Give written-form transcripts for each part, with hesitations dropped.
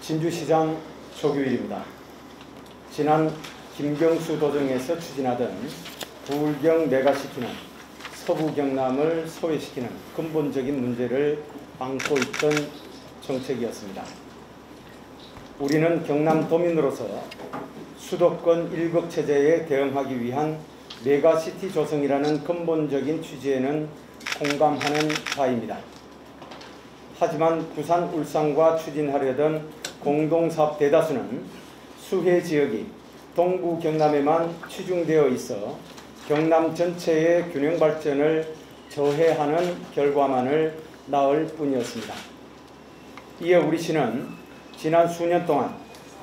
진주시장 조규일입니다. 지난 김경수 도정에서 추진하던 부울경 메가시티는 서부 경남을 소외시키는 근본적인 문제를 안고 있던 정책이었습니다. 우리는 경남도민으로서 수도권 일극체제에 대응하기 위한 메가시티 조성이라는 근본적인 취지에는 공감하는 바입니다. 하지만 부산, 울산과 추진하려던 공동사업 대다수는 수해 지역이 동부 경남에만 치중되어 있어 경남 전체의 균형 발전을 저해하는 결과만을 낳을 뿐이었습니다. 이에 우리 시는 지난 수년 동안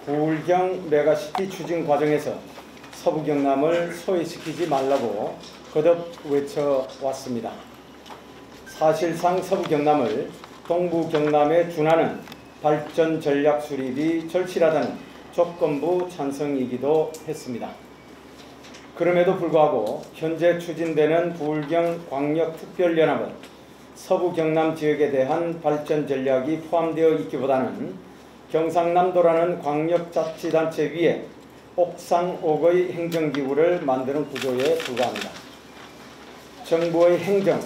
부울경 메가시티 추진 과정에서 서부 경남을 소외시키지 말라고 거듭 외쳐왔습니다. 사실상 서부 경남을 동부 경남에 준하는 발전 전략 수립이 절실하다는 조건부 찬성이기도 했습니다. 그럼에도 불구하고 현재 추진되는 부울경 광역특별연합은 서부 경남 지역에 대한 발전 전략이 포함되어 있기보다는 경상남도라는 광역자치단체 위에 옥상옥의 행정기구를 만드는 구조에 불과합니다. 정부의 행정,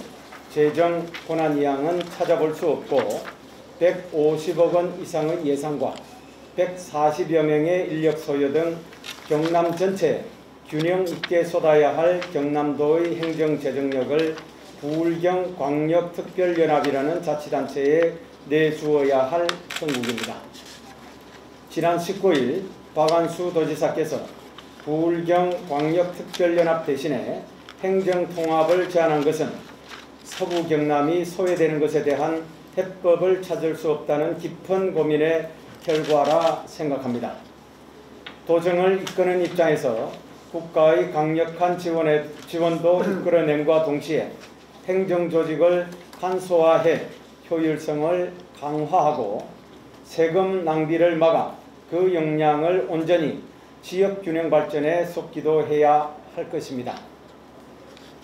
재정 권한이양은 찾아볼 수 없고 150억 원 이상의 예산과 140여 명의 인력 소요 등 경남 전체에 균형 있게 쏟아야 할 경남도의 행정 재정력을 부울경 광역특별연합이라는 자치단체에 내주어야 할 형국입니다. 지난 19일 박안수 도지사께서 부울경 광역특별연합 대신에 행정통합을 제안한 것은 서부 경남이 소외되는 것에 대한 해법을 찾을 수 없다는 깊은 고민의 결과라 생각합니다. 도정을 이끄는 입장에서 국가의 강력한 지원도 이끌어냄과 동시에 행정조직을 간소화해 효율성을 강화하고 세금 낭비를 막아 그 역량을 온전히 지역균형 발전에 쏟기도 해야 할 것입니다.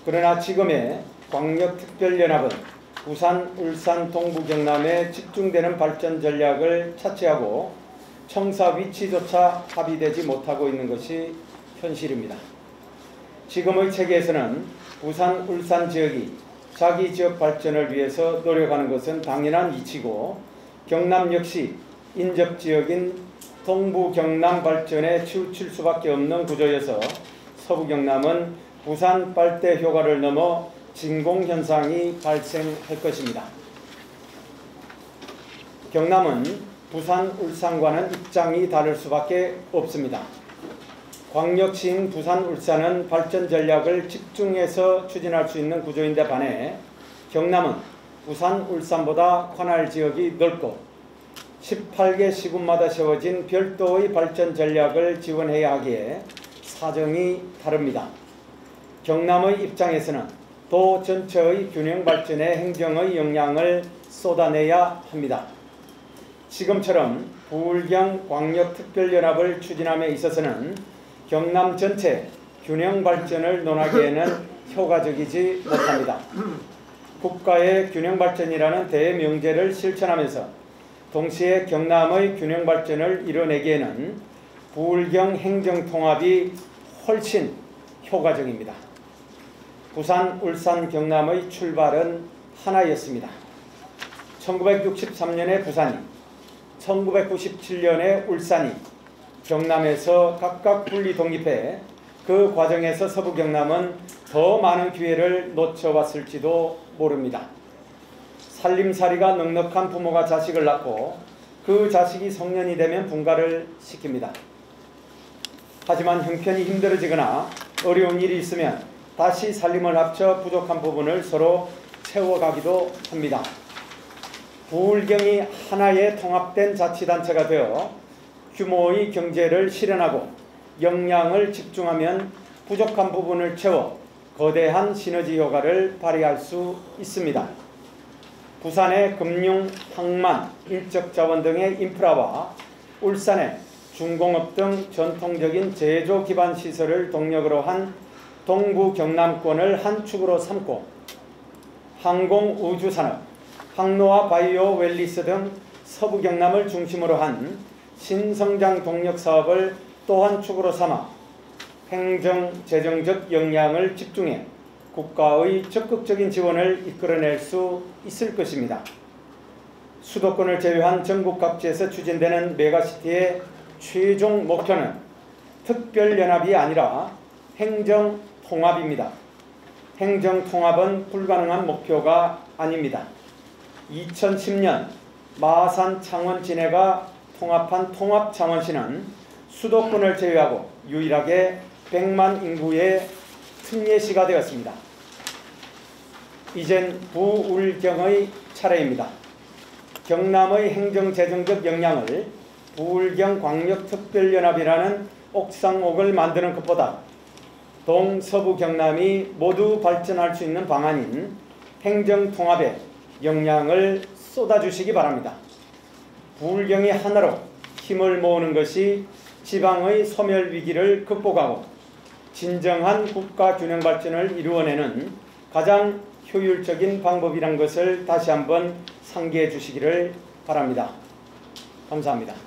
그러나 지금의 광역특별연합은 부산, 울산, 동부 경남에 집중되는 발전 전략을 차치하고 청사 위치조차 합의되지 못하고 있는 것이 현실입니다. 지금의 체계에서는 부산, 울산 지역이 자기 지역 발전을 위해서 노력하는 것은 당연한 이치고 경남 역시 인접지역인 동부 경남 발전에 치우칠 수밖에 없는 구조여서 서부 경남은 부산 빨대 효과를 넘어 진공현상이 발생할 것입니다. 경남은 부산, 울산과는 입장이 다를 수밖에 없습니다. 광역시인 부산, 울산은 발전 전략을 집중해서 추진할 수 있는 구조인데 반해 경남은 부산, 울산보다 관할 지역이 넓고 18개 시군마다 세워진 별도의 발전 전략을 지원해야 하기에 사정이 다릅니다. 경남의 입장에서는 도 전체의 균형 발전에 행정의 역량을 쏟아내야 합니다. 지금처럼 부울경 광역특별연합을 추진함에 있어서는 경남 전체 균형 발전을 논하기에는 효과적이지 못합니다. 국가의 균형 발전이라는 대명제를 실천하면서 동시에 경남의 균형 발전을 이뤄내기에는 부울경 행정통합이 훨씬 효과적입니다. 부산, 울산, 경남의 출발은 하나였습니다. 1963년에 부산이, 1997년에 울산이 경남에서 각각 분리 독립해 그 과정에서 서부 경남은 더 많은 기회를 놓쳐왔을지도 모릅니다. 살림살이가 넉넉한 부모가 자식을 낳고 그 자식이 성년이 되면 분가를 시킵니다. 하지만 형편이 힘들어지거나 어려운 일이 있으면 다시 살림을 합쳐 부족한 부분을 서로 채워가기도 합니다. 부울경이 하나의 통합된 자치단체가 되어 규모의 경제를 실현하고 역량을 집중하면 부족한 부분을 채워 거대한 시너지 효과를 발휘할 수 있습니다. 부산의 금융, 항만, 인적자원 등의 인프라와 울산의 중공업 등 전통적인 제조 기반 시설을 동력으로 한 동부 경남권을 한 축으로 삼고 항공 우주산업, 항로와 바이오 웰리스 등 서부 경남을 중심으로 한 신성장 동력 사업을 또 한 축으로 삼아 행정, 재정적 역량을 집중해 국가의 적극적인 지원을 이끌어낼 수 있을 것입니다. 수도권을 제외한 전국 각지에서 추진되는 메가시티의 최종 목표는 특별연합이 아니라 행정통합입니다. 행정통합은 불가능한 목표가 아닙니다. 2010년 마산 창원 진해가 통합한 통합창원시는 수도권을 제외하고 유일하게 100만 인구의 특례시가 되었습니다. 이젠 부울경의 차례입니다. 경남의 행정재정적 역량을 부울경광역특별연합이라는 옥상옥을 만드는 것보다 동서부 경남이 모두 발전할 수 있는 방안인 행정통합에 역량을 쏟아주시기 바랍니다. 부울경이 하나로 힘을 모으는 것이 지방의 소멸위기를 극복하고 진정한 국가균형 발전을 이루어내는 가장 효율적인 방법이란 것을 다시 한번 상기해 주시기를 바랍니다. 감사합니다.